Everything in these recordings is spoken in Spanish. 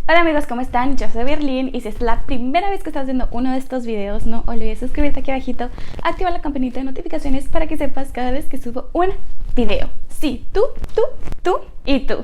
Hola amigos, ¿cómo están? Yo soy Berlín y si es la primera vez que estás viendo uno de estos videos, no olvides suscribirte aquí abajito, activar la campanita de notificaciones para que sepas cada vez que subo un video. Sí, tú y tú.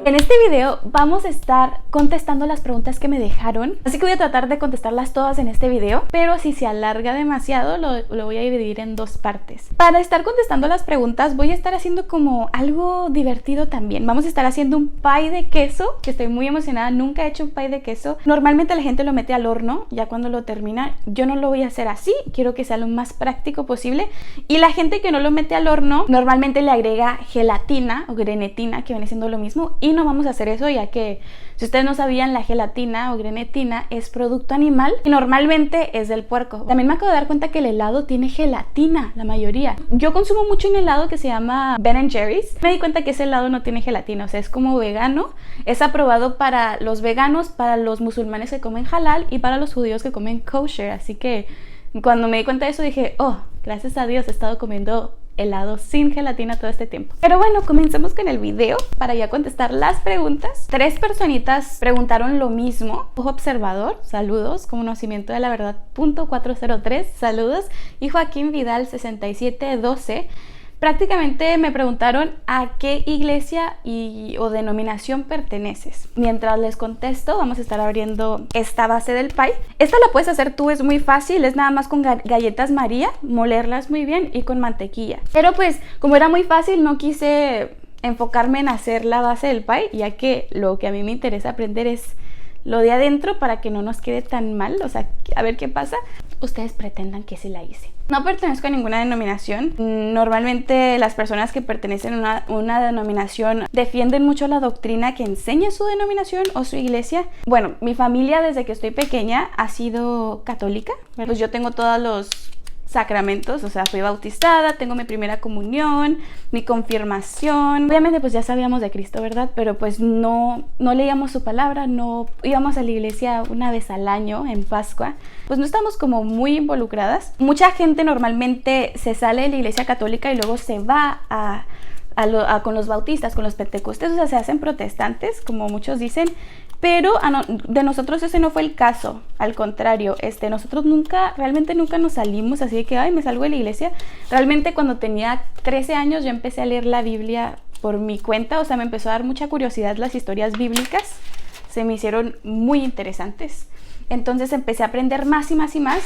En este video vamos a estar contestando las preguntas que me dejaron, así que voy a tratar de contestarlas todas en este video, pero si se alarga demasiado lo voy a dividir en dos partes. Para estar contestando las preguntas voy a estar haciendo como algo divertido también. Vamos a estar haciendo un pie de queso, que estoy muy emocionada, nunca he hecho un pie de queso. Normalmente la gente lo mete al horno, ya cuando lo termina. Yo no lo voy a hacer así, quiero que sea lo más práctico posible. Y la gente que no lo mete al horno, normalmente le agrega gelatina o grenetina, que viene siendo lo mismo, y no vamos a hacer eso, ya que si ustedes no sabían, la gelatina o grenetina es producto animal y normalmente es del puerco. También me acabo de dar cuenta que el helado tiene gelatina, la mayoría. Yo consumo mucho un helado que se llama Ben & Jerry's. Me di cuenta que ese helado no tiene gelatina, o sea, es como vegano. Es aprobado para los veganos, para los musulmanes que comen halal y para los judíos que comen kosher. Así que cuando me di cuenta de eso dije, oh, gracias a Dios he estado comiendo helado sin gelatina todo este tiempo. Pero bueno, comencemos con el video para ya contestar las preguntas. 3 personitas preguntaron lo mismo. Ojo Observador, saludos. Conocimiento de la verdad .403, saludos. Y Joaquín Vidal 6712 prácticamente me preguntaron a qué iglesia o denominación perteneces. Mientras les contesto, vamos a estar abriendo esta base del pie. Esta la puedes hacer tú, es muy fácil, es nada más con galletas María, molerlas muy bien y con mantequilla. Pero pues, como era muy fácil, no quise enfocarme en hacer la base del pie, ya que lo que a mí me interesa aprender es lo de adentro para que no nos quede tan mal, o sea, a ver qué pasa. Ustedes pretendan que sí la hice. No pertenezco a ninguna denominación. Normalmente las personas que pertenecen a una denominación defienden mucho la doctrina que enseña su denominación o su iglesia. Bueno, mi familia desde que estoy pequeña ha sido católica. Pues yo tengo todos los sacramentos, o sea, fui bautizada, tengo mi primera comunión, mi confirmación. Obviamente pues ya sabíamos de Cristo, ¿verdad? Pero pues no leíamos su palabra, no íbamos a la iglesia una vez al año en Pascua. Pues no estamos como muy involucradas. Mucha gente normalmente se sale de la iglesia católica y luego se va con los bautistas, con los pentecostés, o sea, se hacen protestantes, como muchos dicen. Pero de nosotros ese no fue el caso, al contrario, nosotros realmente nunca nos salimos así de que, ay, me salgo de la iglesia. Realmente cuando tenía 13 años yo empecé a leer la Biblia por mi cuenta, o sea, me empezó a dar mucha curiosidad las historias bíblicas, se me hicieron muy interesantes. Entonces empecé a aprender más y más y más.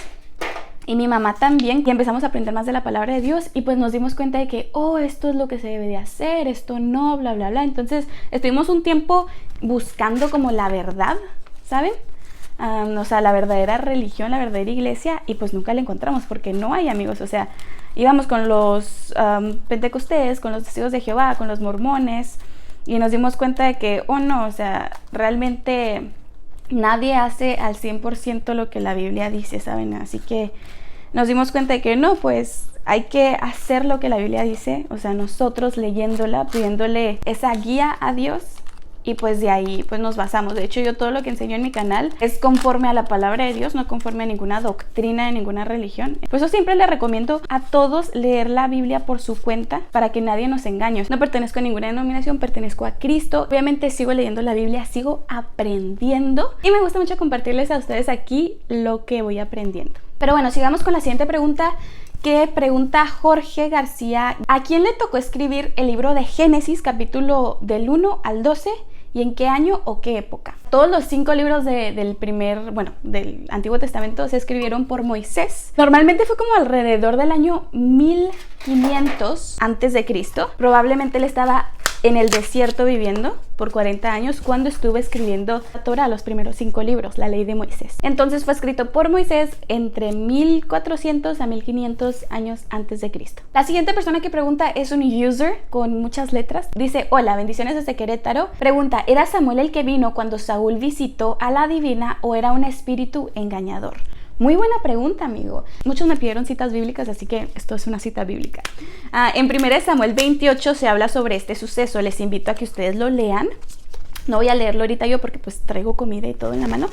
Y mi mamá también, y empezamos a aprender más de la palabra de Dios y pues nos dimos cuenta de que, oh, esto es lo que se debe de hacer, esto no, bla, bla, bla. Entonces estuvimos un tiempo buscando como la verdad, ¿saben? O sea, la verdadera religión, la verdadera iglesia, y pues nunca la encontramos porque no hay, amigos. O sea, íbamos con los pentecostés, con los testigos de Jehová, con los mormones, y nos dimos cuenta de que, oh no, o sea, realmente nadie hace al 100% lo que la Biblia dice, ¿saben? Así que nos dimos cuenta de que no, pues hay que hacer lo que la Biblia dice, o sea, nosotros leyéndola, pidiéndole esa guía a Dios, y pues de ahí pues nos basamos. De hecho, yo todo lo que enseño en mi canal es conforme a la palabra de Dios, no conforme a ninguna doctrina de ninguna religión. Por eso siempre les recomiendo a todos leer la Biblia por su cuenta para que nadie nos engañe. No pertenezco a ninguna denominación, pertenezco a Cristo. Obviamente sigo leyendo la Biblia, sigo aprendiendo y me gusta mucho compartirles a ustedes aquí lo que voy aprendiendo. Pero bueno, sigamos con la siguiente pregunta, que pregunta Jorge García. ¿A quién le tocó escribir el libro de Génesis, capítulo del 1 al 12? ¿Y en qué año o qué época? Todos los 5 libros del Antiguo Testamento se escribieron por Moisés. Normalmente fue como alrededor del año 1500 antes de Cristo. Probablemente él estaba en el desierto viviendo por 40 años cuando estuve escribiendo la Torá, los primeros 5 libros, la ley de Moisés. Entonces fue escrito por Moisés entre 1400 a 1500 años antes de Cristo. La siguiente persona que pregunta es un user con muchas letras. Dice, hola, bendiciones desde Querétaro. Pregunta, ¿era Samuel el que vino cuando Saúl visitó a la divina o era un espíritu engañador? Muy buena pregunta, amigo. Muchos me pidieron citas bíblicas, así que esto es una cita bíblica. En 1 Samuel 28 se habla sobre este suceso. Les invito a que ustedes lo lean. No voy a leerlo ahorita yo porque pues traigo comida y todo en la mano,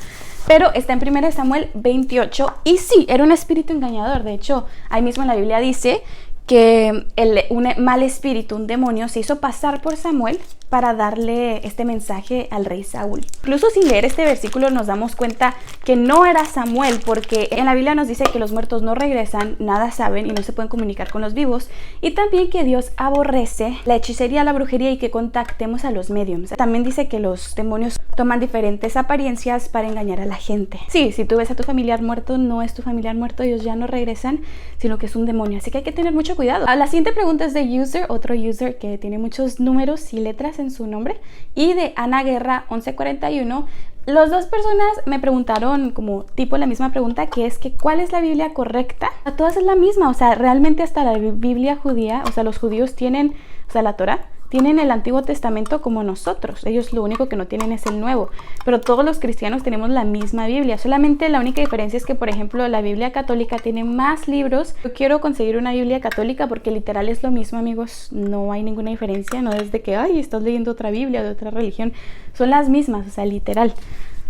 pero está en 1 Samuel 28 y sí, era un espíritu engañador. De hecho, ahí mismo en la Biblia dice que un mal espíritu, un demonio, se hizo pasar por Samuel para darle este mensaje al rey Saúl. Incluso sin leer este versículo nos damos cuenta que no era Samuel, porque en la Biblia nos dice que los muertos no regresan, nada saben y no se pueden comunicar con los vivos, y también que Dios aborrece la hechicería, la brujería y que contactemos a los mediums. También dice que los demonios toman diferentes apariencias para engañar a la gente. Sí, si tú ves a tu familiar muerto, no es tu familiar muerto, ellos ya no regresan, sino que es un demonio, así que hay que tener mucho cuidado. La siguiente pregunta es de user, otro user que tiene muchos números y letras en su nombre, y de Ana Guerra 1141. Las dos personas me preguntaron como tipo la misma pregunta, que es que ¿cuál es la Biblia correcta? A todas es la misma, o sea, realmente hasta la Biblia judía, o sea, los judíos tienen, o sea, la Torá, tienen el Antiguo Testamento como nosotros. Ellos lo único que no tienen es el Nuevo. Pero todos los cristianos tenemos la misma Biblia. Solamente la única diferencia es que, por ejemplo, la Biblia católica tiene más libros. Yo quiero conseguir una Biblia católica porque literal es lo mismo, amigos. No hay ninguna diferencia. No es de que, ay, estás leyendo otra Biblia de otra religión. Son las mismas, o sea, literal.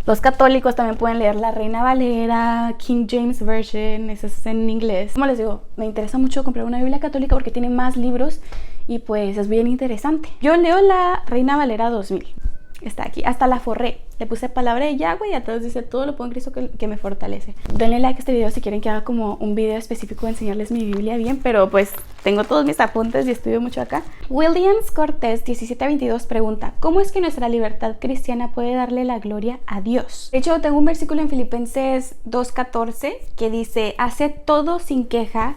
Los católicos también pueden leer la Reina Valera, King James Version, eso es en inglés. Como les digo, me interesa mucho comprar una Biblia católica porque tiene más libros y pues es bien interesante. Yo leo la Reina Valera 2000. Está aquí, hasta la forré, le puse palabra de Yahweh y atrás dice todo lo puedo en Cristo que me fortalece. Denle like a este video si quieren que haga como un video específico de enseñarles mi Biblia bien, pero pues tengo todos mis apuntes y estudio mucho acá. Williams Cortés 1722 pregunta, ¿cómo es que nuestra libertad cristiana puede darle la gloria a Dios? De hecho, tengo un versículo en Filipenses 2:14 que dice, haced todo sin queja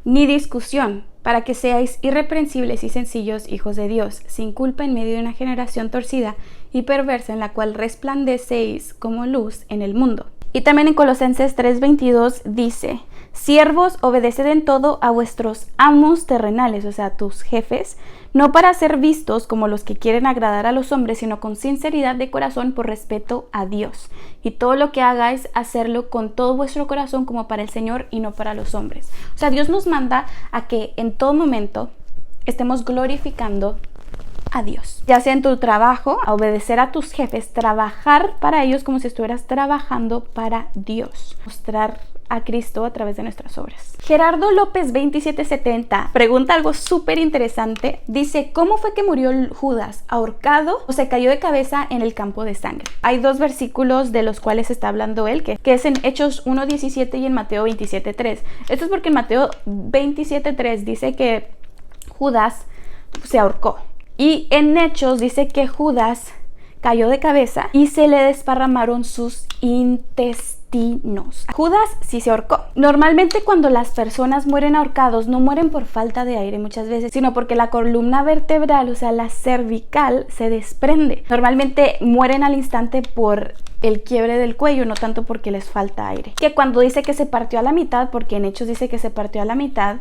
ni discusión, para que seáis irreprensibles y sencillos hijos de Dios, sin culpa en medio de una generación torcida y perversa en la cual resplandecéis como luz en el mundo. Y también en Colosenses 3:22 dice, siervos, obedeced en todo a vuestros amos terrenales, o sea, tus jefes, no para ser vistos como los que quieren agradar a los hombres, sino con sinceridad de corazón por respeto a Dios. Y todo lo que hagáis, hacerlo con todo vuestro corazón como para el Señor y no para los hombres. O sea, Dios nos manda a que en todo momento estemos glorificando a Dios. Ya sea en tu trabajo, a obedecer a tus jefes, trabajar para ellos como si estuvieras trabajando para Dios. Mostrar a Cristo a través de nuestras obras. Gerardo López 2770 pregunta algo súper interesante. Dice, ¿cómo fue que murió Judas? ¿Ahorcado o se cayó de cabeza en el campo de sangre? Hay dos versículos de los cuales está hablando él, que es en Hechos 1:17 y en Mateo 27:3. Esto es porque en Mateo 27:3 dice que Judas se ahorcó. Y en Hechos dice que Judas cayó de cabeza y se le desparramaron sus intestinos. Judas sí se ahorcó. Normalmente cuando las personas mueren ahorcados no mueren por falta de aire muchas veces, sino porque la columna vertebral, o sea la cervical, se desprende. Normalmente mueren al instante por el quiebre del cuello, no tanto porque les falta aire. Que cuando dice que se partió a la mitad, porque en Hechos dice que se partió a la mitad,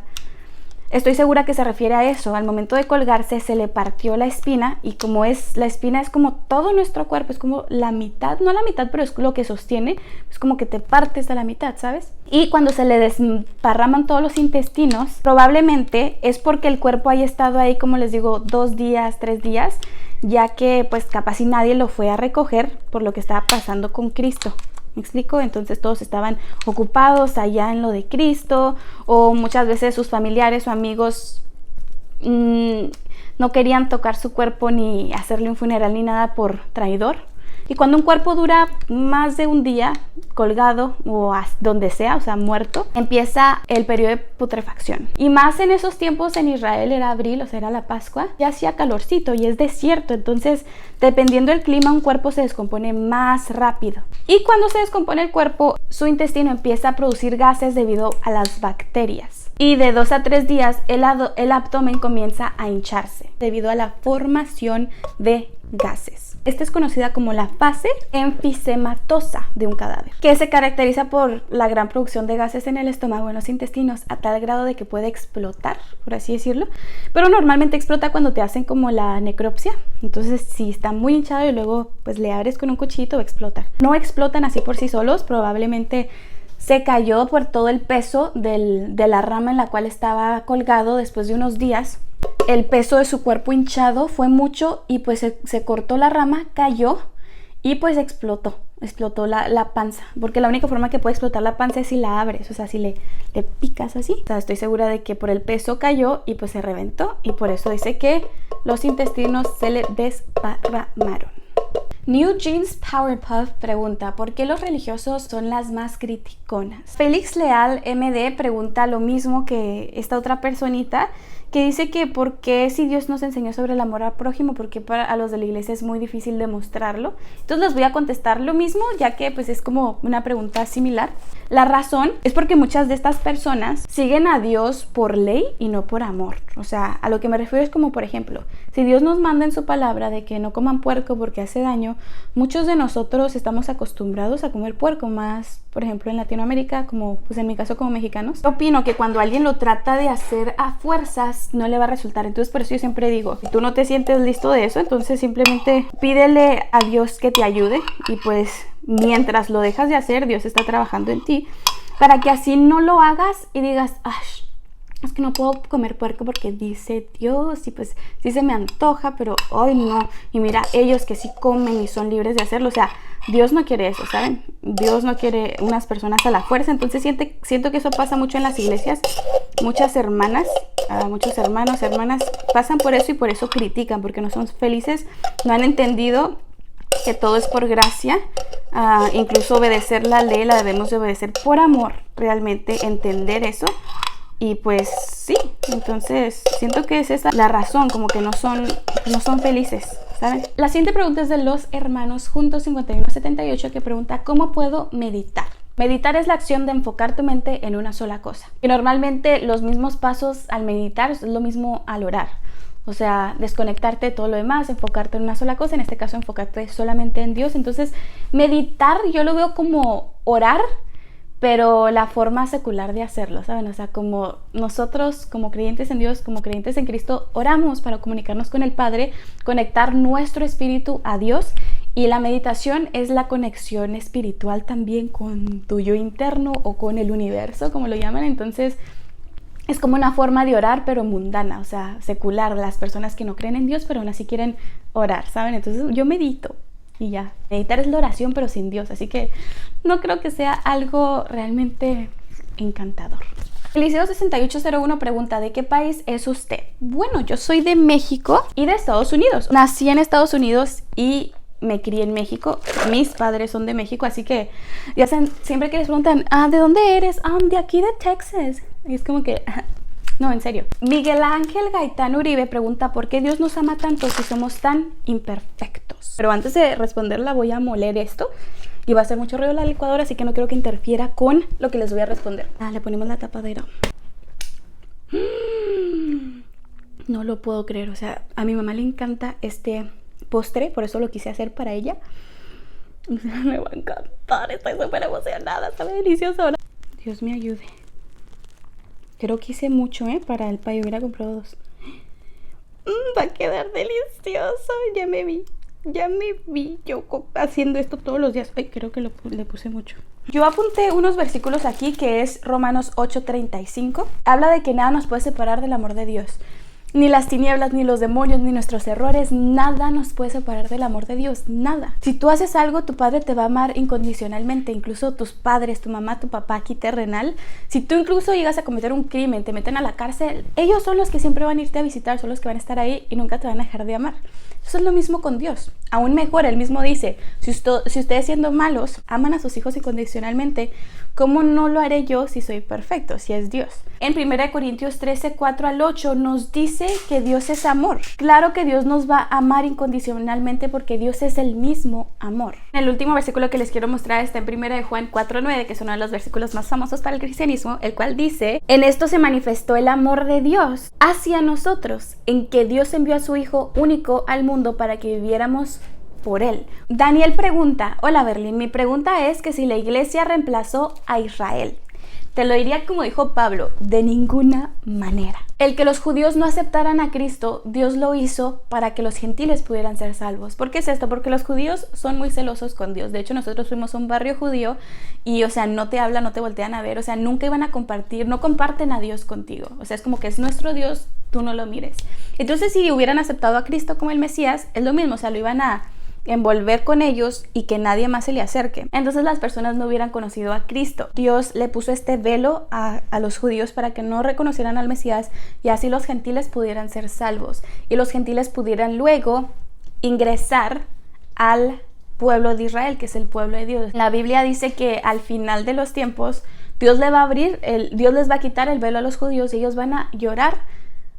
estoy segura que se refiere a eso. Al momento de colgarse se le partió la espina, y como es la espina es como todo nuestro cuerpo, es como la mitad, no la mitad, pero es lo que sostiene, es como que te partes a la mitad, ¿sabes? Y cuando se le desparraman todos los intestinos, probablemente es porque el cuerpo haya estado ahí, como les digo, 2 días, 3 días, ya que pues capaz si nadie lo fue a recoger por lo que estaba pasando con Cristo. ¿Me explico? Entonces todos estaban ocupados allá en lo de Cristo, o muchas veces sus familiares o amigos no querían tocar su cuerpo ni hacerle un funeral ni nada por traidor. Y cuando un cuerpo dura más de un día colgado o donde sea, o sea muerto, empieza el periodo de putrefacción. Y más en esos tiempos en Israel era abril, o sea era la Pascua, ya hacía calorcito y es desierto, entonces dependiendo del clima un cuerpo se descompone más rápido. Y cuando se descompone el cuerpo, su intestino empieza a producir gases debido a las bacterias. Y de 2 a 3 días el abdomen comienza a hincharse debido a la formación de gases. Esta es conocida como la fase enfisematosa de un cadáver, que se caracteriza por la gran producción de gases en el estómago, en los intestinos, a tal grado de que puede explotar, por así decirlo. Pero normalmente explota cuando te hacen como la necropsia. Entonces si está muy hinchado y luego pues le abres con un cuchillito, va a explotar. No explotan así por sí solos, probablemente se cayó por todo el peso de la rama en la cual estaba colgado después de unos días. el peso de su cuerpo hinchado fue mucho y pues se cortó la rama, cayó y pues explotó la panza, porque la única forma que puede explotar la panza es si la abres, o sea, si le picas así. O sea, estoy segura de que por el peso cayó y pues se reventó, y por eso dice que los intestinos se le desparramaron. New Jeans Powerpuff pregunta, ¿por qué los religiosos son las más criticonas? Félix Leal MD pregunta lo mismo que esta otra personita, que dice que por qué si Dios nos enseñó sobre el amor al prójimo, porque para los de la iglesia es muy difícil demostrarlo. Entonces les voy a contestar lo mismo, ya que pues es como una pregunta similar. La razón es porque muchas de estas personas siguen a Dios por ley y no por amor. O sea, a lo que me refiero es como, por ejemplo, si Dios nos manda en su palabra de que no coman puerco porque hace daño, muchos de nosotros estamos acostumbrados a comer puerco, más por ejemplo en Latinoamérica, como pues en mi caso como mexicanos. Yo opino que cuando alguien lo trata de hacer a fuerzas no le va a resultar. Entonces por eso yo siempre digo, si tú no te sientes listo de eso, entonces simplemente pídele a Dios que te ayude, y pues mientras lo dejas de hacer, Dios está trabajando en ti para que así no lo hagas y digas, ay, es que no puedo comer puerco porque dice Dios y pues sí se me antoja, pero hoy no. Y mira, ellos que sí comen y son libres de hacerlo. O sea, Dios no quiere eso, ¿saben? Dios no quiere unas personas a la fuerza. Entonces siento que eso pasa mucho en las iglesias. Muchas hermanas, muchos hermanos, hermanas pasan por eso y por eso critican, porque no son felices, no han entendido que todo es por gracia. Incluso obedecer la ley la debemos de obedecer por amor, realmente entender eso. Y pues sí, entonces siento que es esa la razón, como que no son felices, ¿saben? La siguiente pregunta es de los hermanos Juntos 5178, que pregunta, ¿cómo puedo meditar? Meditar es la acción de enfocar tu mente en una sola cosa. Y normalmente los mismos pasos al meditar es lo mismo al orar. O sea, desconectarte de todo lo demás, enfocarte en una sola cosa, en este caso enfocarte solamente en Dios. Entonces, meditar yo lo veo como orar, pero la forma secular de hacerlo, ¿saben? O sea, como nosotros, como creyentes en Dios, como creyentes en Cristo, oramos para comunicarnos con el Padre, conectar nuestro espíritu a Dios, y la meditación es la conexión espiritual también con tu yo interno o con el universo, como lo llaman. Entonces, es como una forma de orar, pero mundana, o sea, secular, las personas que no creen en Dios, pero aún así quieren orar, ¿saben? Entonces, yo medito. Y ya, meditar es la oración pero sin Dios, así que no creo que sea algo realmente encantador. Eliseo 6801 pregunta, ¿de qué país es usted? Bueno, yo soy de México y de Estados Unidos. Nací en Estados Unidos y me crié en México. Mis padres son de México, así que ya saben, siempre que les preguntan, ¿de dónde eres? De aquí de Texas. Y es como que... No, en serio. Miguel Ángel Gaitán Uribe pregunta, ¿por qué Dios nos ama tanto si somos tan imperfectos? Pero antes de responderla voy a moler esto y va a hacer mucho ruido la licuadora, así que no quiero que interfiera con lo que les voy a responder. Le ponemos la tapadera. No lo puedo creer, o sea, a mi mamá le encanta este postre, por eso lo quise hacer para ella. Me va a encantar, estoy súper emocionada, está delicioso. Dios me ayude. Creo que hice mucho, para el pay. Hubiera comprado 2. Va a quedar delicioso. Ya me vi yo haciendo esto todos los días. Ay, creo que le puse mucho. Yo apunté unos versículos aquí, que es Romanos 8:35. Habla de que nada nos puede separar del amor de Dios. Ni las tinieblas, ni los demonios, ni nuestros errores, nada nos puede separar del amor de Dios, nada. Si tú haces algo, tu Padre te va a amar incondicionalmente, incluso tus padres, tu mamá, tu papá aquí terrenal. Si tú incluso llegas a cometer un crimen, te meten a la cárcel, ellos son los que siempre van a irte a visitar, son los que van a estar ahí y nunca te van a dejar de amar. Eso es lo mismo con Dios. Aún mejor, Él mismo dice, si ustedes siendo malos aman a sus hijos incondicionalmente, ¿cómo no lo haré yo si soy perfecto, si es Dios? En 1 Corintios 13:4-8 nos dice que Dios es amor. Claro que Dios nos va a amar incondicionalmente porque Dios es el mismo amor. El último versículo que les quiero mostrar está en 1 Juan 4:9, que es uno de los versículos más famosos para el cristianismo, el cual dice, en esto se manifestó el amor de Dios hacia nosotros, en que Dios envió a su Hijo único al mundo para que viviéramos por Él. Daniel pregunta, hola Berlín, mi pregunta es que si la iglesia reemplazó a Israel, Te lo diría como dijo Pablo, de ninguna manera. El que los judíos no aceptaran a Cristo, Dios lo hizo para que los gentiles pudieran ser salvos. ¿Por qué es esto? Porque los judíos son muy celosos con Dios. De hecho, nosotros fuimos a un barrio judío y, o sea, no te hablan, no te voltean a ver, o sea, nunca iban a compartir, no comparten a Dios contigo. O sea, es como que es nuestro Dios, tú no lo mires. Entonces, si hubieran aceptado a Cristo como el Mesías, es lo mismo, o sea, lo iban a envolver con ellos y que nadie más se le acerque. Entonces las personas no hubieran conocido a Cristo. Dios le puso este velo a los judíos para que no reconocieran al Mesías y así los gentiles pudieran ser salvos y los gentiles pudieran luego ingresar al pueblo de Israel, que es el pueblo de Dios. La Biblia dice que al final de los tiempos Dios les va a quitar el velo a los judíos y ellos van a llorar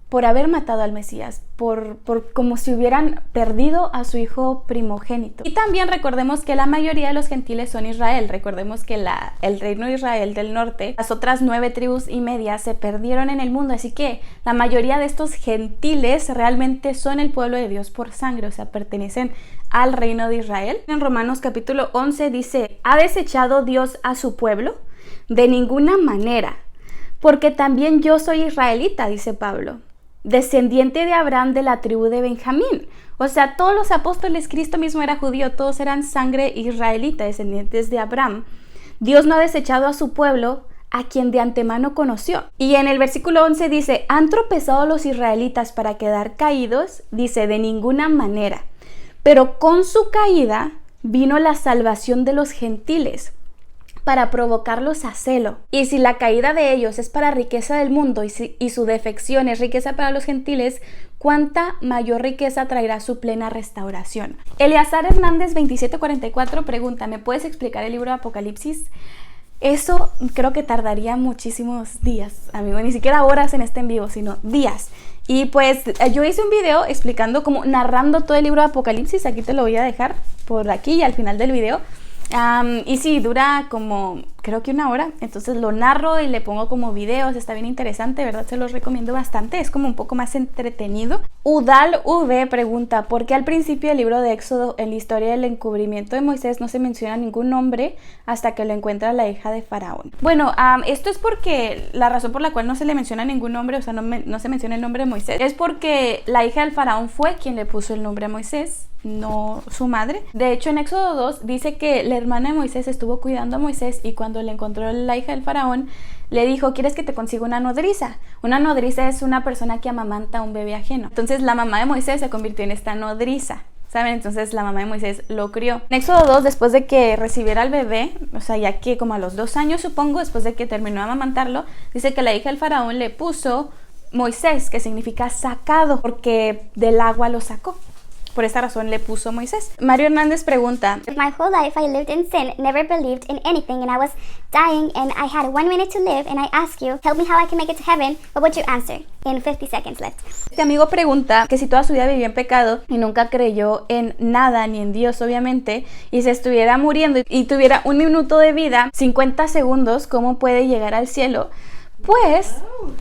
por haber matado al Mesías, por como si hubieran perdido a su hijo primogénito. Y también recordemos que la mayoría de los gentiles son Israel. Recordemos que el reino de Israel del norte, las otras 9 tribus y media se perdieron en el mundo, así que la mayoría de estos gentiles realmente son el pueblo de Dios por sangre, o sea, pertenecen al reino de Israel. En Romanos capítulo 11 dice: ¿ha desechado Dios a su pueblo? De ninguna manera, porque también yo soy israelita, dice Pablo, descendiente de Abraham de la tribu de Benjamín. O sea, todos los apóstoles, Cristo mismo era judío, todos eran sangre israelita, descendientes de Abraham. Dios no ha desechado a su pueblo, a quien de antemano conoció. Y en el versículo 11 dice: ¿han tropezado los israelitas para quedar caídos? Dice: de ninguna manera. Pero con su caída vino la salvación de los gentiles, para provocarlos a celo. Y si la caída de ellos es para riqueza del mundo y su defección es riqueza para los gentiles, ¿cuánta mayor riqueza traerá su plena restauración? Eleazar Hernández 2744 pregunta: ¿me puedes explicar el libro de Apocalipsis? Eso creo que tardaría muchísimos días, amigo, ni siquiera horas en este en vivo, sino días. Y pues yo hice un video explicando, como narrando todo el libro de Apocalipsis. Aquí te lo voy a dejar por aquí y al final del video. Y sí, dura como creo que 1 hora, entonces lo narro y le pongo como videos, está bien interesante, ¿verdad? Se los recomiendo bastante, es como un poco más entretenido. Udal V pregunta: ¿por qué al principio del libro de Éxodo, en la historia del encubrimiento de Moisés, no se menciona ningún nombre hasta que lo encuentra la hija de Faraón? Bueno, esto es porque la razón por la cual no se le menciona ningún nombre, o sea, no se menciona el nombre de Moisés, es porque la hija del Faraón fue quien le puso el nombre a Moisés, no su madre. De hecho, en Éxodo 2 dice que la hermana de Moisés estuvo cuidando a Moisés y cuando le encontró la hija del Faraón, le dijo: ¿quieres que te consiga una nodriza? Una nodriza es una persona que amamanta a un bebé ajeno. Entonces la mamá de Moisés se convirtió en esta nodriza, ¿saben? Entonces la mamá de Moisés lo crió. En Éxodo 2, después de que recibiera al bebé, o sea, ya que como a los 2 años, supongo, después de que terminó de amamantarlo, dice que la hija del Faraón le puso Moisés, que significa sacado, porque del agua lo sacó. Por esta razón le puso Moisés. Mario Hernández pregunta: My whole life I lived in sin, never believed in anything, and I was dying and I had 1 minute to live, and I asked you, help me how I can make it to heaven. What would you answer? In 50 seconds left. Este amigo pregunta que si toda su vida vivió en pecado y nunca creyó en nada ni en Dios, obviamente, y se estuviera muriendo y tuviera 1 minuto de vida, 50 segundos, ¿cómo puede llegar al cielo? Pues,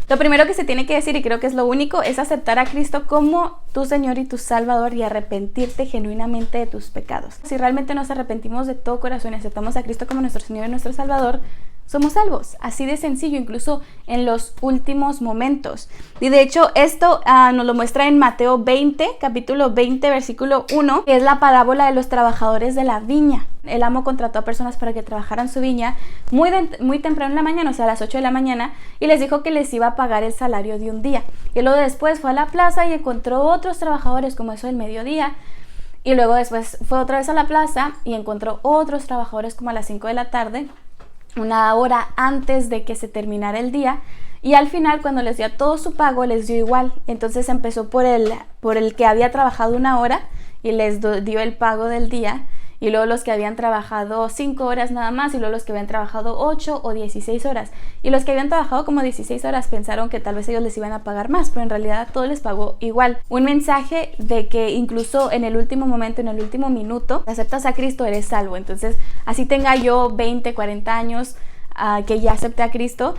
lo primero que se tiene que decir, y creo que es lo único, es aceptar a Cristo como tu Señor y tu Salvador y arrepentirte genuinamente de tus pecados. Si realmente nos arrepentimos de todo corazón y aceptamos a Cristo como nuestro Señor y nuestro Salvador, somos salvos, así de sencillo, incluso en los últimos momentos. Y de hecho esto nos lo muestra en Mateo 20, capítulo 20, versículo 1, que es la parábola de los trabajadores de la viña. El amo contrató a personas para que trabajaran su viña muy temprano en la mañana, o sea a las 8 de la mañana, y les dijo que les iba a pagar el salario de un día. Y luego después fue a la plaza y encontró otros trabajadores como eso del mediodía. Y luego después fue otra vez a la plaza y encontró otros trabajadores como a las 5 de la tarde, 1 hora antes de que se terminara el día, y al final cuando les dio todo su pago les dio igual. Entonces empezó por el que había trabajado 1 hora y les dio el pago del día, y luego los que habían trabajado 5 horas nada más, y luego los que habían trabajado 8 o 16 horas, y los que habían trabajado como 16 horas pensaron que tal vez ellos les iban a pagar más, pero en realidad todo les pagó igual. Un mensaje de que incluso en el último momento, en el último minuto, aceptas a Cristo, eres salvo. Entonces, así tenga yo 20, 40 años que ya acepté a Cristo,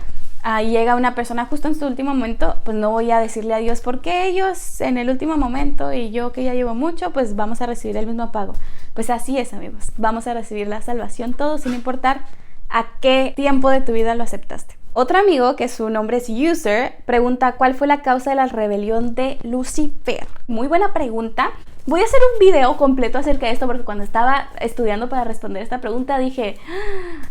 llega una persona justo en su último momento, pues no voy a decirle a Dios porque ellos en el último momento y yo que ya llevo mucho, pues vamos a recibir el mismo pago. Pues así es, amigos, vamos a recibir la salvación todos sin importar a qué tiempo de tu vida lo aceptaste. Otro amigo, que su nombre es User, pregunta ¿cuál fue la causa de la rebelión de Lucifer? Muy buena pregunta. Voy a hacer un video completo acerca de esto porque cuando estaba estudiando para responder esta pregunta dije,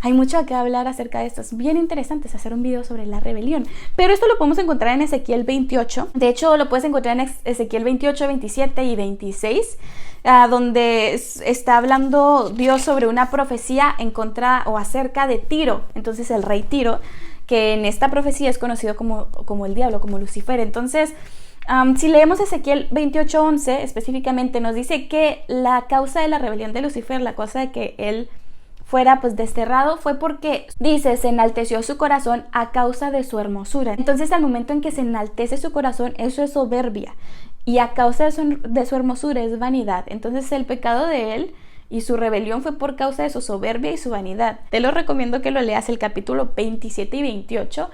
hay mucho que hablar acerca de esto. Es bien interesante hacer un video sobre la rebelión. Pero esto lo podemos encontrar en Ezequiel 28. De hecho, lo puedes encontrar en Ezequiel 28, 27 y 26. Donde está hablando Dios sobre una profecía en contra o acerca de Tiro. Entonces el rey Tiro, que en esta profecía es conocido como el diablo, como Lucifer. Entonces, si leemos Ezequiel 28:11 específicamente, nos dice que la causa de la rebelión de Lucifer, la causa de que él fuera pues desterrado, fue porque, dice, se enalteció su corazón a causa de su hermosura. Entonces, al momento en que se enaltece su corazón, eso es soberbia. Y a causa de su hermosura es vanidad. Entonces, el pecado de él y su rebelión fue por causa de su soberbia y su vanidad. Te lo recomiendo que lo leas, el capítulo 27 y 28,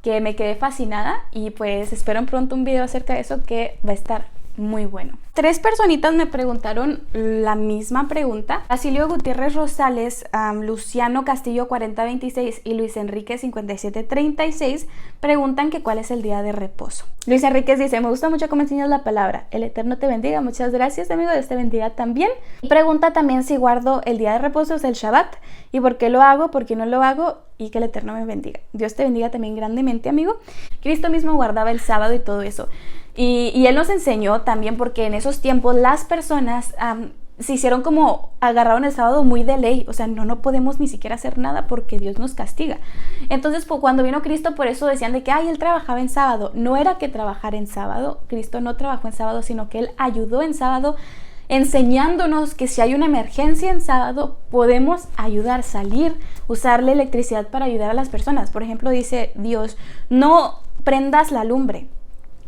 que me quedé fascinada, y pues espero pronto un video acerca de eso que va a estar muy bueno. 3 personitas me preguntaron la misma pregunta. Basilio Gutiérrez Rosales, Luciano Castillo 4026 y Luis Enrique 5736 preguntan que cuál es el día de reposo. Luis Enríquez dice, me gusta mucho cómo enseñas la palabra. El Eterno te bendiga. Muchas gracias, amigo. Dios te bendiga también. Pregunta también si guardo el día de reposo, es el Shabbat, y por qué lo hago, por qué no lo hago, y que el Eterno me bendiga. Dios te bendiga también grandemente, amigo. Cristo mismo guardaba el sábado y todo eso. Y Él nos enseñó también, porque en esos tiempos las personas se hicieron como, agarraron el sábado muy de ley. O sea, no podemos ni siquiera hacer nada porque Dios nos castiga. Entonces, pues, cuando vino Cristo, por eso decían de que, Él trabajaba en sábado. No era que trabajara en sábado. Cristo no trabajó en sábado, sino que Él ayudó en sábado, enseñándonos que si hay una emergencia en sábado, podemos ayudar, salir, usar la electricidad para ayudar a las personas. Por ejemplo, dice Dios, no prendas la lumbre.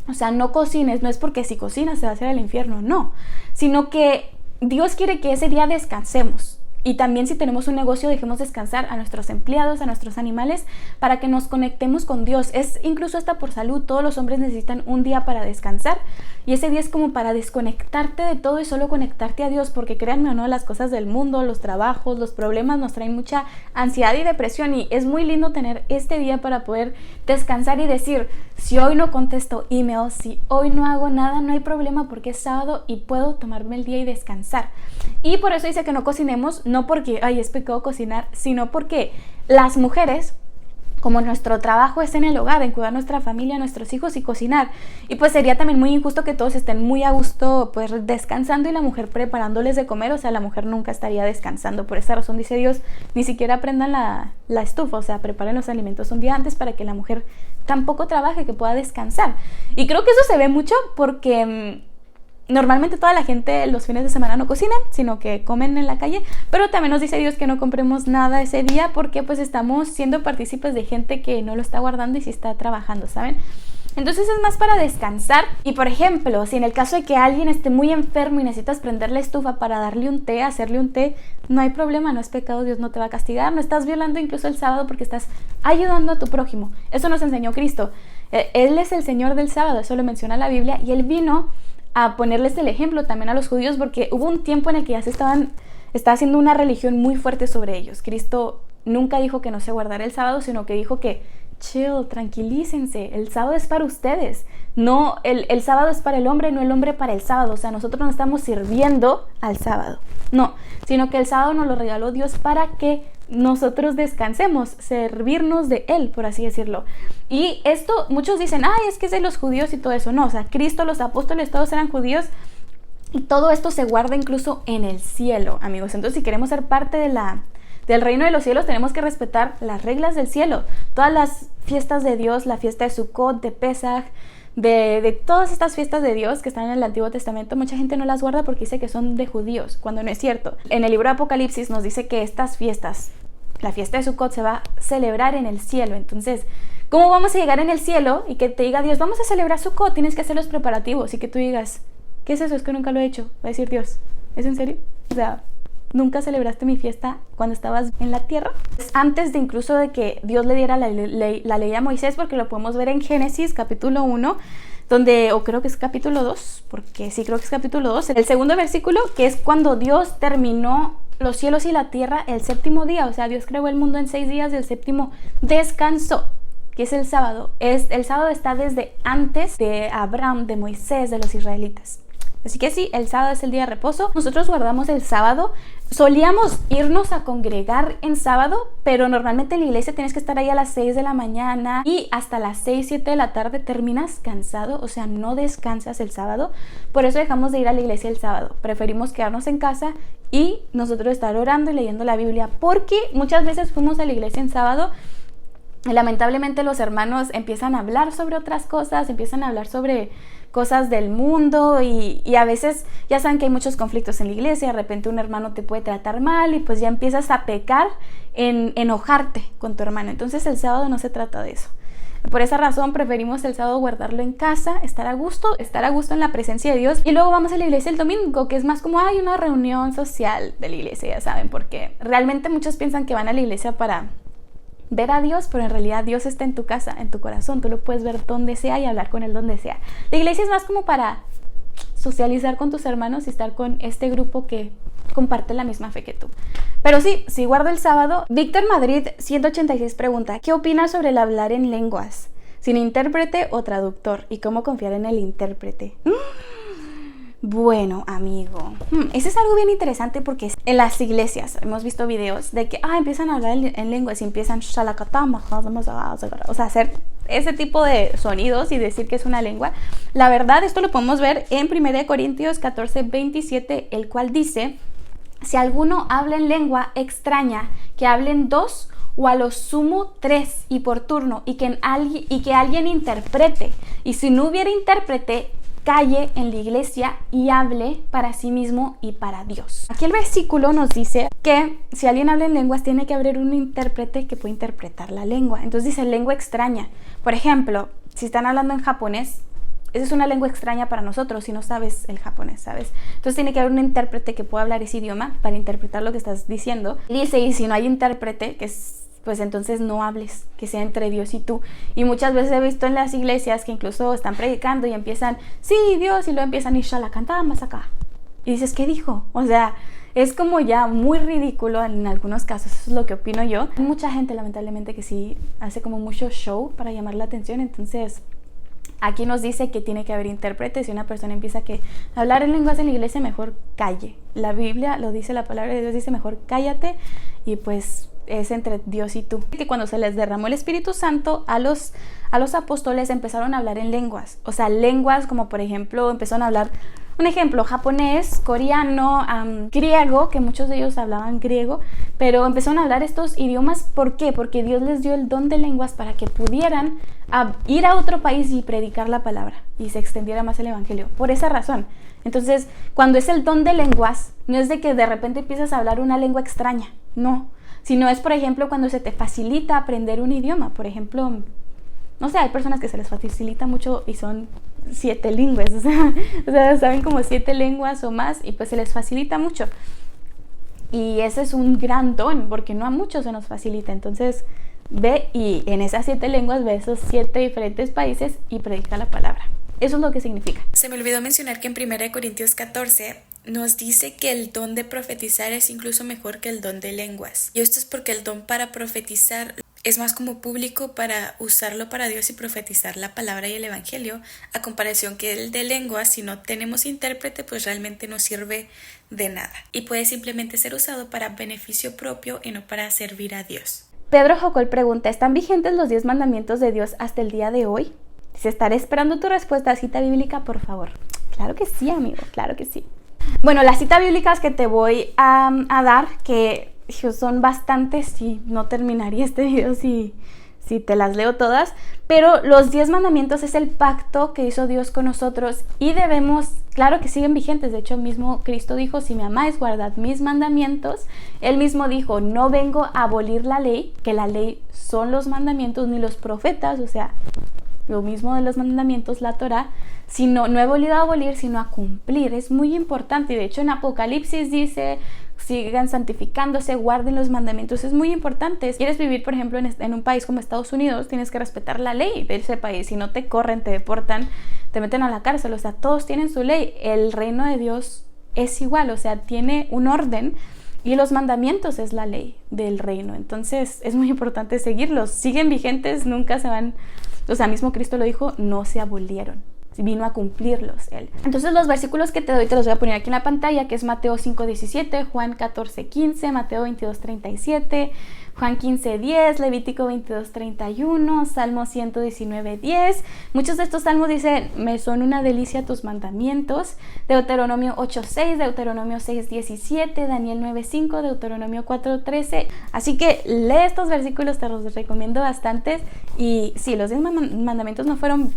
O sea, no cocines, no es porque si cocinas se va a hacer al infierno, no. Sino que Dios quiere que ese día descansemos. Y también si tenemos un negocio, dejemos descansar a nuestros empleados, a nuestros animales, para que nos conectemos con Dios. Es incluso hasta por salud, todos los hombres necesitan un día para descansar. Y ese día es como para desconectarte de todo y solo conectarte a Dios, porque créanme o no, las cosas del mundo, los trabajos, los problemas nos traen mucha ansiedad y depresión, y es muy lindo tener este día para poder descansar y decir, si hoy no contesto emails, si hoy no hago nada, no hay problema porque es sábado y puedo tomarme el día y descansar. Y por eso dice que no cocinemos, no porque, es pecado cocinar, sino porque las mujeres, como nuestro trabajo es en el hogar, en cuidar a nuestra familia, a nuestros hijos y cocinar, y pues sería también muy injusto que todos estén muy a gusto pues descansando y la mujer preparándoles de comer. O sea, la mujer nunca estaría descansando. Por esa razón dice Dios, ni siquiera prendan la estufa, o sea, preparen los alimentos un día antes para que la mujer tampoco trabaje, que pueda descansar. Y creo que eso se ve mucho porque normalmente toda la gente los fines de semana no cocinan, sino que comen en la calle, pero también nos dice Dios que no compremos nada ese día porque pues estamos siendo partícipes de gente que no lo está guardando y sí está trabajando, ¿saben? Entonces es más para descansar. Y por ejemplo, si en el caso de que alguien esté muy enfermo y necesitas prender la estufa para darle un té, hacerle un té, no hay problema, no es pecado, Dios no te va a castigar, no estás violando incluso el sábado porque estás ayudando a tu prójimo. Eso nos enseñó Cristo. Él es el Señor del sábado, eso lo menciona la Biblia, y Él vino a ponerles el ejemplo también a los judíos, porque hubo un tiempo en el que ya estaba haciendo una religión muy fuerte sobre ellos. Cristo nunca dijo que no se guardara el sábado, sino que dijo que chill, tranquilícense, el sábado es para ustedes. No, el sábado es para el hombre, no el hombre para el sábado. O sea, nosotros no estamos sirviendo al sábado, no, sino que el sábado nos lo regaló Dios para que nosotros descansemos, servirnos de Él, por así decirlo. Y esto, muchos dicen, es que es de los judíos y todo eso. No, o sea, Cristo, los apóstoles, todos eran judíos, y todo esto se guarda incluso en el cielo, amigos. Entonces, si queremos ser parte del reino de los cielos, tenemos que respetar las reglas del cielo. Todas las fiestas de Dios, la fiesta de Sukkot, de Pesaj, de todas estas fiestas de Dios que están en el Antiguo Testamento, mucha gente no las guarda porque dice que son de judíos, cuando no es cierto. En el libro de Apocalipsis nos dice que estas fiestas, la fiesta de Sukkot, se va a celebrar en el cielo. Entonces, ¿cómo vamos a llegar en el cielo y que te diga Dios, vamos a celebrar Sukkot? Tienes que hacer los preparativos, y que tú digas, ¿qué es eso? Es que nunca lo he hecho. Va a decir Dios, ¿es en serio? O sea, ¿nunca celebraste mi fiesta cuando estabas en la tierra? Antes de incluso de que Dios le diera la ley a Moisés, porque lo podemos ver en Génesis capítulo 1, donde, o creo que es capítulo 2, porque sí, creo que es capítulo 2, el segundo versículo, que es cuando Dios terminó los cielos y la tierra el séptimo día. O sea, Dios creó el mundo en 6 días y el séptimo descansó. que es el sábado. El sábado está desde antes de Abraham, de Moisés, de los israelitas. Así que sí, el sábado es el día de reposo. Nosotros guardamos el sábado. Solíamos irnos a congregar en sábado, pero normalmente en la iglesia tienes que estar ahí a las 6 de la mañana y hasta las 6, 7 de la tarde terminas cansado, o sea, no descansas el sábado. Por eso dejamos de ir a la iglesia el sábado. Preferimos quedarnos en casa y nosotros estar orando y leyendo la Biblia, porque muchas veces fuimos a la iglesia en sábado y lamentablemente los hermanos empiezan a hablar sobre otras cosas, empiezan a hablar sobre cosas del mundo y a veces ya saben que hay muchos conflictos en la iglesia. De repente un hermano te puede tratar mal y pues ya empiezas a pecar en enojarte con tu hermano. Entonces el sábado no se trata de eso. Por esa razón preferimos el sábado guardarlo en casa, estar a gusto en la presencia de Dios, y luego vamos a la iglesia el domingo, que es más como hay una reunión social de la iglesia, ya saben, porque realmente muchos piensan que van a la iglesia para ver a Dios, pero en realidad Dios está en tu casa, en tu corazón. Tú lo puedes ver donde sea y hablar con Él donde sea. La iglesia es más como para socializar con tus hermanos y estar con este grupo que comparte la misma fe que tú. Pero sí guardo el sábado. Víctor Madrid 186 pregunta: ¿qué opinas sobre el hablar en lenguas sin intérprete o traductor? ¿Y cómo confiar en el intérprete? Bueno, amigo, ese es algo bien interesante, porque en las iglesias hemos visto videos de que empiezan a hablar en lenguas y empiezan o sea, hacer ese tipo de sonidos y decir que es una lengua. La verdad, esto lo podemos ver en 1 Corintios 14, 27, el cual dice: si alguno habla en lengua extraña, que hablen 2 o a lo sumo 3 y por turno, y que alguien interprete. Y si no hubiera intérprete, calle en la iglesia y hable para sí mismo y para Dios. Aquí el versículo nos dice que si alguien habla en lenguas, tiene que haber un intérprete que pueda interpretar la lengua. Entonces dice lengua extraña. Por ejemplo, si están hablando en japonés, esa es una lengua extraña para nosotros si no sabes el japonés, ¿sabes? Entonces tiene que haber un intérprete que pueda hablar ese idioma para interpretar lo que estás diciendo. Y dice, y si no hay intérprete, pues entonces no hables, que sea entre Dios y tú. Y muchas veces he visto en las iglesias que incluso están predicando y empiezan, sí, Dios, y luego empiezan, Inshallah, cantaba más acá. Y dices, ¿qué dijo? O sea, es como ya muy ridículo en algunos casos. Eso es lo que opino yo. Hay mucha gente, lamentablemente, que sí hace como mucho show para llamar la atención. Entonces, aquí nos dice que tiene que haber intérpretes. Si una persona empieza a hablar en lenguas en la iglesia, mejor calle. La Biblia lo dice, la palabra de Dios dice, mejor cállate, y pues es entre Dios y tú. Que cuando se les derramó el Espíritu Santo a los apóstoles, empezaron a hablar en lenguas. O sea, lenguas como por ejemplo, empezaron a hablar, un ejemplo, japonés, coreano, griego, que muchos de ellos hablaban griego, pero empezaron a hablar estos idiomas. ¿Por qué? Porque Dios les dio el don de lenguas para que pudieran ir a otro país y predicar la palabra y se extendiera más el evangelio. Por esa razón. Entonces, cuando es el don de lenguas, no es de que de repente empiezas a hablar una lengua extraña, no. Sino es, por ejemplo, cuando se te facilita aprender un idioma. Por ejemplo, no sé, hay personas que se les facilita mucho y son 7 lingües, o sea, saben como 7 lenguas o más, y pues se les facilita mucho. Y ese es un gran don, porque no a muchos se nos facilita. Entonces, ve y en esas 7 lenguas, ve esos 7 diferentes países y predica la palabra. Eso es lo que significa. Se me olvidó mencionar que en 1 Corintios 14 nos dice que el don de profetizar es incluso mejor que el don de lenguas. Y esto es porque el don para profetizar es más como público para usarlo para Dios y profetizar la palabra y el evangelio, a comparación que el de lenguas, si no tenemos intérprete, pues realmente no sirve de nada. Y puede simplemente ser usado para beneficio propio y no para servir a Dios. Pedro Jocol pregunta, ¿están vigentes los 10 mandamientos de Dios hasta el día de hoy? Dice, estaré esperando tu respuesta. Cita bíblica, por favor. Claro que sí, amigo, claro que sí. Bueno, las citas bíblicas que te voy a dar, que son bastantes y no terminaría este video si te las leo todas, pero los 10 mandamientos es el pacto que hizo Dios con nosotros y debemos, claro que siguen vigentes. De hecho, mismo Cristo dijo, si me amáis, guardad mis mandamientos. Él mismo dijo, no vengo a abolir la ley, que la ley son los mandamientos, ni los profetas, o sea, lo mismo de los mandamientos, la Torá, sino no he venido a abolir, sino a cumplir. Es muy importante. Y de hecho en Apocalipsis dice, sigan santificándose, guarden los mandamientos. Es muy importante. Si quieres vivir, por ejemplo, en un país como Estados Unidos, tienes que respetar la ley de ese país. Si no te corren, te deportan, te meten a la cárcel. O sea, todos tienen su ley. El reino de Dios es igual, o sea, tiene un orden. Y los mandamientos es la ley del reino. Entonces es muy importante seguirlos. Siguen vigentes, nunca se van. O sea, mismo Cristo lo dijo, no se abolieron. Vino a cumplirlos Él. Entonces los versículos que te doy te los voy a poner aquí en la pantalla, que es Mateo 5:17, Juan 14:15, Mateo 22:37, Juan 15:10, Levítico 22:31, Salmo 119:10. Muchos de estos salmos dicen, me son una delicia tus mandamientos. Deuteronomio 8:6, Deuteronomio 6:17, Daniel 9:5, Deuteronomio 4:13. Así que lee estos versículos, te los recomiendo bastante. Y sí, los 10 mandamientos no fueron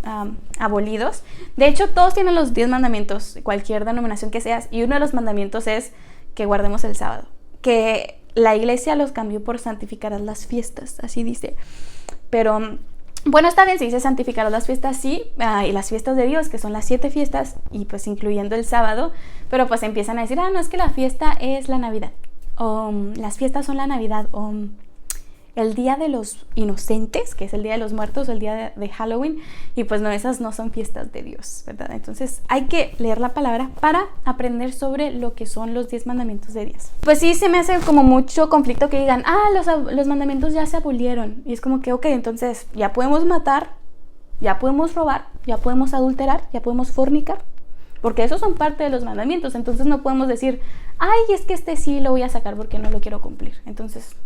abolidos. De hecho, todos tienen los 10 mandamientos, cualquier denominación que seas. Y uno de los mandamientos es que guardemos el sábado. Que la iglesia los cambió por santificarás las fiestas, así dice. Pero bueno, está bien, se dice santificarás las fiestas, sí, y las fiestas de Dios, que son las 7 fiestas, y pues incluyendo el sábado. Pero pues empiezan a decir, no, es que la fiesta es la Navidad, o las fiestas son la Navidad, o el día de los inocentes, que es el día de los muertos, el día de Halloween, y pues no, esas no son fiestas de Dios, ¿verdad? Entonces hay que leer la palabra para aprender sobre lo que son los 10 mandamientos de Dios. Pues sí, se me hace como mucho conflicto que digan, los mandamientos ya se abolieron, y es como que, ok, entonces ya podemos matar, ya podemos robar, ya podemos adulterar, ya podemos fornicar, porque esos son parte de los mandamientos. Entonces no podemos decir, es que este sí lo voy a sacar porque no lo quiero cumplir. Entonces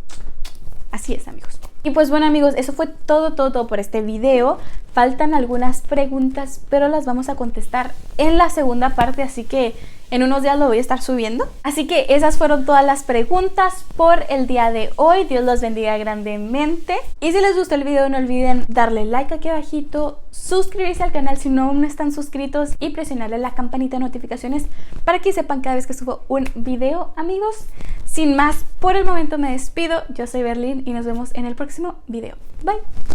así es, amigos. Y pues bueno, amigos, eso fue todo por este video. Faltan algunas preguntas, pero las vamos a contestar en la segunda parte, así que en unos días lo voy a estar subiendo. Así que esas fueron todas las preguntas por el día de hoy. Dios los bendiga grandemente. Y si les gustó el video, no olviden darle like aquí abajito, suscribirse al canal si no están suscritos y presionarle la campanita de notificaciones para que sepan cada vez que subo un video, amigos. Sin más, por el momento me despido. Yo soy Berlín y nos vemos en el próximo video. Bye.